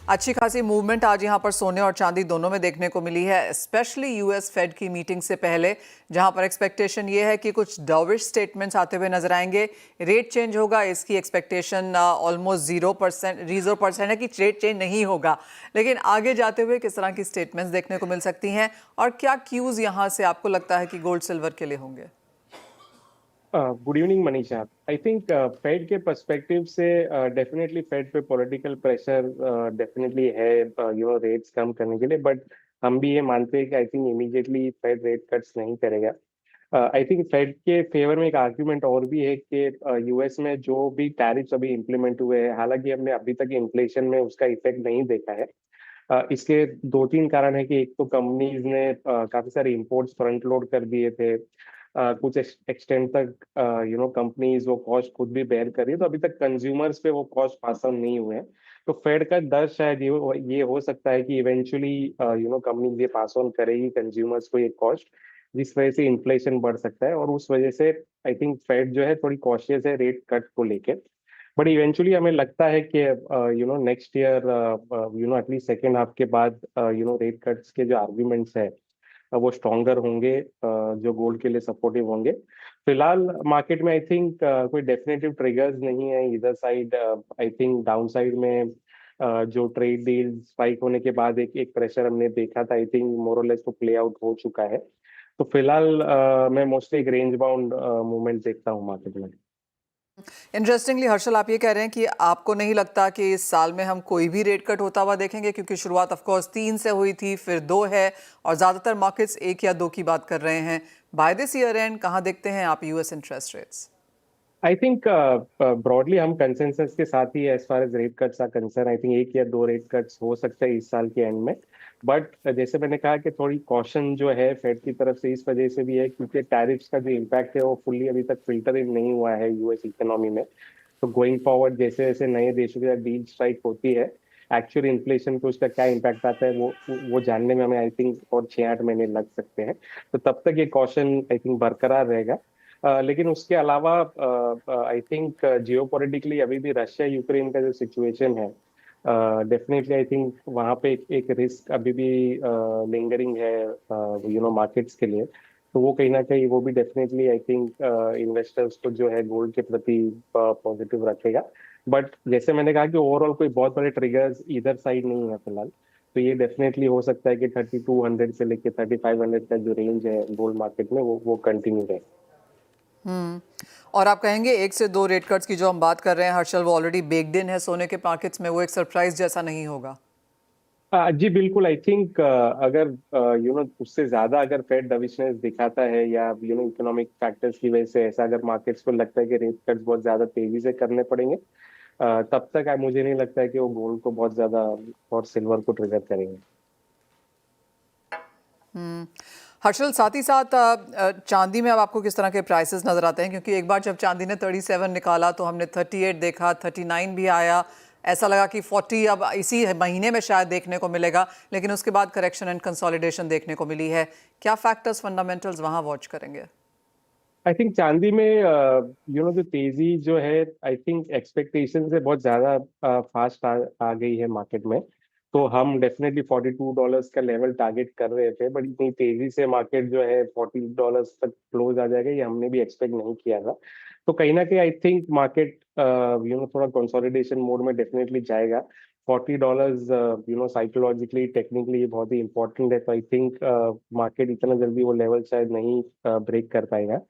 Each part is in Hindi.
अच्छी खासी मूवमेंट आज यहां पर सोने और चांदी दोनों में देखने को मिली है, स्पेशली यूएस फेड की मीटिंग से पहले, जहां पर एक्सपेक्टेशन ये है कि कुछ डॉविश स्टेटमेंट्स आते हुए नजर आएंगे। रेट चेंज होगा, इसकी एक्सपेक्टेशन ऑलमोस्ट 0% है कि रेट चेंज नहीं होगा। लेकिन आगे जाते हुए किस तरह की स्टेटमेंट्स देखने को मिल सकती हैं और क्या क्यूज यहां से आपको लगता है कि गोल्ड सिल्वर के लिए होंगे? Good evening Manisha. I think Fed के पर्सपेक्टिव से डेफिनेटली फेड पे पॉलिटिकल प्रेशर डेफिनेटली है रेट्स कम करने के लिए, बट हम भी ये मानते हैं कि I think immediately Fed rate cuts नहीं करेगा। आई थिंक फेड के फेवर में एक आर्ग्यूमेंट और भी है कि यूएस में जो भी टैरिफ्स अभी इम्प्लीमेंट हुए हैं, हालांकि हमने अभी तक इन्फ्लेशन में उसका इफेक्ट नहीं देखा है। इसके दो तीन कारण है कि एक तो कंपनीज ने काफी सारे इंपोर्ट्स फ्रंट लोड कर दिए थे। कुछ एक्सटेंड तक कंपनीज वो कॉस्ट खुद भी बेयर कर रही है, तो अभी तक कंज्यूमर्स पे वो कॉस्ट पास ऑन नहीं हुए हैं। तो फेड का डर शायद ये हो सकता है कि इवेंचुअली कंपनी ये पास ऑन करेगी कंज्यूमर्स को ये कॉस्ट, जिस वजह से इन्फ्लेशन बढ़ सकता है, और उस वजह से आई थिंक फेड जो है थोड़ी कॉशियस है रेट कट को लेके। बट इवेंचुअली हमें लगता है कि next year at least second half के बाद रेट कट्स के जो आर्ग्यूमेंट्स है वो स्ट्रॉन्गर होंगे, जो गोल्ड के लिए सपोर्टिव होंगे। फिलहाल मार्केट में आई थिंक कोई डेफिनेटिव ट्रिगर्स नहीं है इधर side. I think down side में जो ट्रेड डील स्पाइक होने के बाद एक एक प्रेशर हमने देखा था, आई थिंक मोर और लेस वो प्ले आउट हो चुका है। तो फिलहाल मैं मोस्टली एक रेंज बाउंड मूवमेंट देखता हूँ मार्केट में। इंटरेस्टिंगली हर्षल, आप ये कह रहे हैं कि आपको नहीं लगता कि इस साल में हम कोई भी रेट कट होता हुआ देखेंगे, क्योंकि शुरुआत ऑफ कोर्स 3 से हुई थी, फिर 2 है और ज़्यादातर मार्केट्स 1 या 2 की बात कर रहे हैं। बाय दिस ईयर एंड कहाँ देखते हैं आप US interest rates? I think broadly हम कंसेंसस के साथ ही as far as rate cuts are concern, I think एक या दो रेट कट्स हो सकते हैं इस साल के एंड में। बट जैसे मैंने कहा कि थोड़ी कॉशन जो है फेड की तरफ से इस वजह से भी है क्योंकि टैरिफ्स का जो इम्पैक्ट है वो फुल्ली अभी तक फिल्टर इन नहीं हुआ है यूएस इकोनॉमी में। तो गोइंग फॉरवर्ड जैसे जैसे नए देशों के साथ डील स्ट्राइक होती है, एक्चुअल इन्फ्लेशन पे उसका क्या इम्पैक्ट आता है वो जानने में हमें आई थिंक और 6-8 महीने लग सकते हैं। तो तब तक ये कॉशन आई थिंक बरकरार रहेगा। लेकिन उसके अलावा आई थिंक जियोपॉलिटिकली अभी भी रशिया यूक्रेन का जो सिचुएशन है, डेफिनेटली आई थिंक वहाँ पे एक रिस्क अभी भी लिंगरिंग है मार्केट्स के लिए। तो वो कहीं ना कहीं वो भी डेफिनेटली आई थिंक इन्वेस्टर्स को जो है गोल्ड के प्रति पॉजिटिव रखेगा। बट जैसे मैंने कहा कि ओवरऑल कोई बहुत बड़े ट्रिगर्स इधर साइड नहीं है फिलहाल। तो ये डेफिनेटली हो सकता है कि 3200 से लेके 3500 का जो रेंज है गोल्ड मार्केट में वो कंटिन्यू रहे। और आप कहेंगे 1 से 2 रेट कट्स की जो हम बात कर रहे हैं हर्षल, वो ऑलरेडी बेक्ड इन है सोने के मार्केट्स में, वो एक सरप्राइज जैसा नहीं होगा? जी बिल्कुल। आई थिंक अगर उससे ज्यादा अगर फेड डविशनेस दिखाता है या इकोनॉमिक फैक्टर्स की वजह से ऐसा अगर मार्केट्स को लगता है कि रेट कट्स बहुत ज्यादा तेजी से करने पड़ेंगे, तब तक मुझे नहीं लगता है कि वो गोल्ड को बहुत ज्यादा और सिल्वर को ट्रिगर करेंगे। हर्षल, साथ ही साथ चांदी में अब आपको किस तरह के प्राइसेस नजर आते हैं? क्योंकि एक बार जब चांदी ने 37 निकाला तो हमने 38 देखा, 39 भी आया, ऐसा लगा कि 40 अब इसी महीने में शायद देखने को मिलेगा, लेकिन उसके बाद करेक्शन एंड कंसोलिडेशन देखने को मिली है। क्या फैक्टर्स, फंडामेंटल्स वहां वॉच करेंगे? आई थिंक चांदी में जो तेजी जो है, आई थिंक एक्सपेक्टेशन से बहुत ज्यादा फास्ट आ गई है मार्केट में। तो हम डेफिनेटली $42 का लेवल टारगेट कर रहे थे, बट इतनी तेजी से मार्केट जो है $40 तक क्लोज आ जाएगा ये हमने भी एक्सपेक्ट नहीं किया था। तो कहीं ना कहीं आई थिंक मार्केट थोड़ा कंसोलिडेशन मोड में डेफिनेटली जाएगा। $40 साइकोलॉजिकली टेक्निकली ये बहुत ही इंपॉर्टेंट है। तो आई थिंक मार्केट इतना जल्दी वो लेवल शायद नहीं ब्रेक कर पाएगा।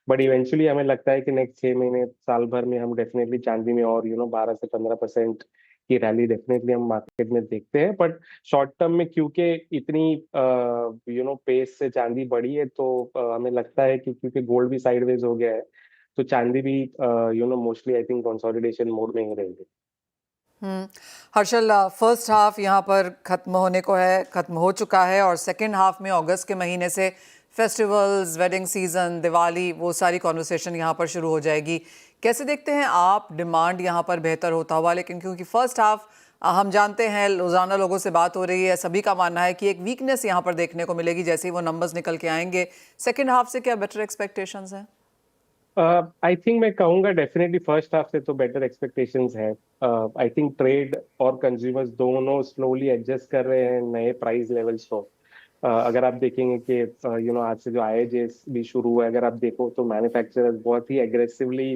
बट इवेंचुअली हमें लगता है कि नेक्स्ट 6 महीने साल भर में हम डेफिनेटली चांदी में और 12 से 15% की रैली डेफिनेटली हम मार्केट में देखते हैं। बट शॉर्ट टर्म में क्योंकि इतनी पेस से चांदी बढ़ी है, तो हमें लगता है कि क्योंकि गोल्ड भी साइडवेज हो गया है, तो चांदी भी mostly I think consolidation mode में ही रहेगी। हर्षल, फर्स्ट हाफ यहाँ पर खत्म होने को है, खत्म हो चुका है, और सेकेंड हाफ में अगस्त के महीने से फेस्टिवल्स, वेडिंग सीजन, दिवाली, वो सारी कॉन्वर्सेशन यहाँ पर शुरू हो जाएगी। कैसे देखते हैं आप डिमांड यहाँ पर बेहतर होता हुआ? लेकिन क्योंकि फर्स्ट हाफ हम जानते हैं, रोजाना लोगों से बात हो रही है, सभी का मानना है कि एक वीकनेस यहाँ पर देखने को मिलेगी जैसे ही वो नंबर्स निकल के आएंगे। सेकेंड हाफ से क्या बेटर एक्सपेक्टेशंस हैं? आई थिंक मैं कहूंगा डेफिनेटली फर्स्ट हाफ से तो बेटर एक्सपेक्टेशंस है। आई थिंक ट्रेड और कंज्यूमर्स दोनों स्लोली एडजस्ट कर रहे हैं नए प्राइस लेवल्स को। अगर आप देखेंगे कि आज से जो आईएजीएस भी शुरू हुआ है, अगर आप देखो तो मैन्युफैक्चरर्स बहुत ही एग्रेसिवली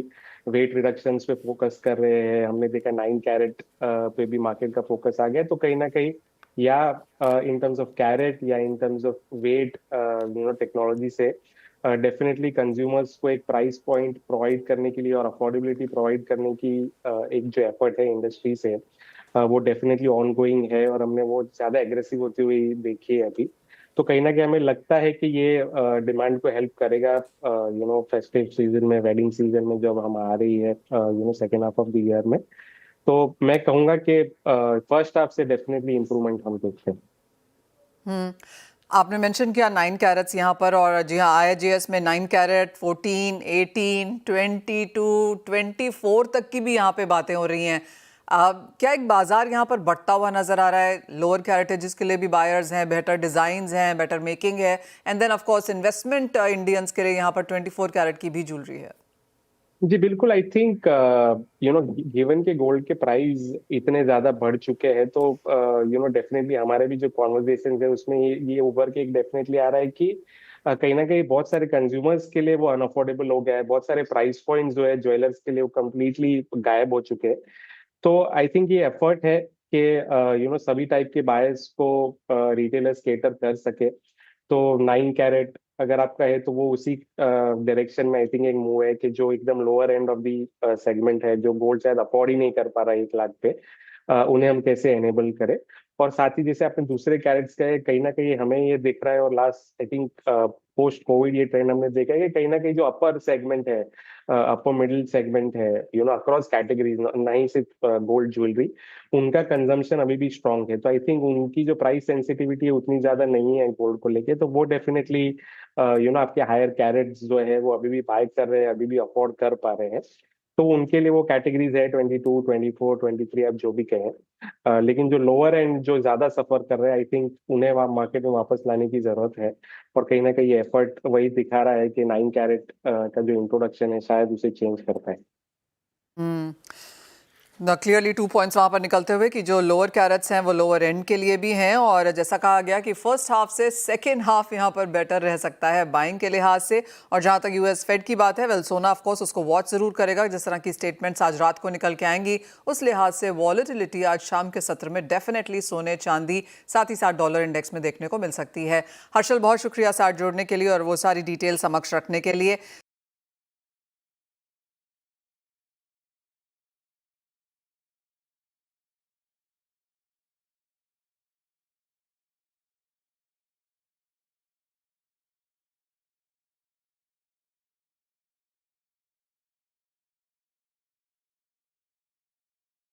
वेट रिडक्शंस पे फोकस कर रहे हैं। हमने देखा 9 कैरेट पे भी मार्केट का फोकस आ गया, तो कहीं ना कहीं या इन टर्म्स ऑफ कैरेट या in terms of weight technology से डेफिनेटली कंज्यूमर्स को एक प्राइस पॉइंट प्रोवाइड करने के लिए और अफोर्डेबिलिटी प्रोवाइड करने की एक जो एफर्ट है इंडस्ट्री से, वो डेफिनेटली ऑन गोइंग है और हमने वो ज्यादा एग्रेसिव होती हुई देखी है अभी। तो कहीं ना कहीं हमें लगता है कि ये डिमांड को हेल्प करेगा फेस्टिव सीजन में, वेडिंग सीजन में जब हम आ रही है second half of the year में। तो मैं कहूंगा कि फर्स्ट हाफ से डेफिनेटली इंप्रूवमेंट हम देखते हैं। हम्म। आपने मेंशन किया 9 कैरेट्स यहाँ पर, और जी हाँ आईजीएस में 9 कैरेट, 14, 18, 22, 24 तक की भी यहाँ पे बातें हो रही हैं। क्या एक बाजार यहाँ पर बढ़ता हुआ नजर आ रहा है लोअर कैरेटेजेस के लिए भी? बायर्स हैं, बेटर डिजाइन्स हैं, बेटर मेकिंग है, and then of course investment Indians के लिए यहाँ पर 24 कैरेट की भी ज्वेलरी है। जी बिल्कुल। आई थिंक गिवन के गोल्ड के प्राइस इतने ज्यादा बढ़ चुके हैं, तो डेफिनेटली हमारे भी जो कॉन्वर्जेशन है उसमें ये उभर के एक डेफिनेटली आ रहा है कि कहीं ना कहीं बहुत सारे कंज्यूमर्स के लिए वो अनअफोर्डेबल हो गया है। बहुत सारे प्राइस पॉइंट्स जो है ज्वेलर्स के लिए वो कम्प्लीटली गायब हो चुके हैं। तो आई थिंक ये एफर्ट है कि सभी टाइप के बायर्स को रिटेलर्स केटर कर सके। तो 9 कैरेट अगर आपका है तो वो उसी डायरेक्शन में आई थिंक एक मूव है कि जो एकदम lower end of the segment है, जो गोल्ड शायद अफोर्ड ही नहीं कर पा रहा है 1 लाख पे, उन्हें हम कैसे एनेबल करें। और साथ ही जैसे आपने दूसरे कैरेट्स का कहीं ना कहीं हमें ये दिख रहा है, और last I think post Covid ये ट्रेंड हमने देखा है कि कहीं ना कहीं जो अपर सेगमेंट है, अपर मिडिल सेगमेंट है, अक्रॉस कैटेगरीज, ना ही सिर्फ गोल्ड ज्वेलरी, उनका कंजम्पशन अभी भी स्ट्रांग है। तो आई थिंक उनकी जो प्राइस सेंसिटिविटी है उतनी ज्यादा नहीं है गोल्ड को लेके, तो वो डेफिनेटली आपके हायर कैरेट्स जो है वो अभी भी बाय कर रहे हैं, अभी भी अफोर्ड कर पा रहे हैं। तो उनके लिए वो कैटेगरीज है 22, 24, 23, आप जो भी कहें। लेकिन जो लोअर एंड जो ज्यादा सफर कर रहे हैं, आई थिंक उन्हें वहाँ मार्केट में वापस लाने की जरूरत है। और कहीं ना कहीं एफर्ट वही दिखा रहा है कि 9 कैरेट का जो इंट्रोडक्शन है शायद उसे चेंज कर पाए। हम्म। क्लियरली 2 पॉइंट्स वहां पर निकलते हुए कि जो लोअर कैरेट्स हैं वो लोअर एंड के लिए भी हैं, और जैसा कहा गया कि फर्स्ट हाफ से सेकेंड हाफ यहाँ पर बेटर रह सकता है बाइंग के लिहाज से। और जहां तक यूएस फेड की बात है, वेल सोना ऑफ कोर्स उसको वॉच जरूर करेगा, जिस तरह की स्टेटमेंट्स आज रात को निकल के आएंगी उस लिहाज से वॉलेटिलिटी आज शाम के सत्र में डेफिनेटली सोने, चांदी, साथ ही साथ डॉलर इंडेक्स में देखने को मिल सकती है। हर्षल, बहुत शुक्रिया साथ जोड़ने के लिए और वो सारी डिटेल समक्ष रखने के लिए।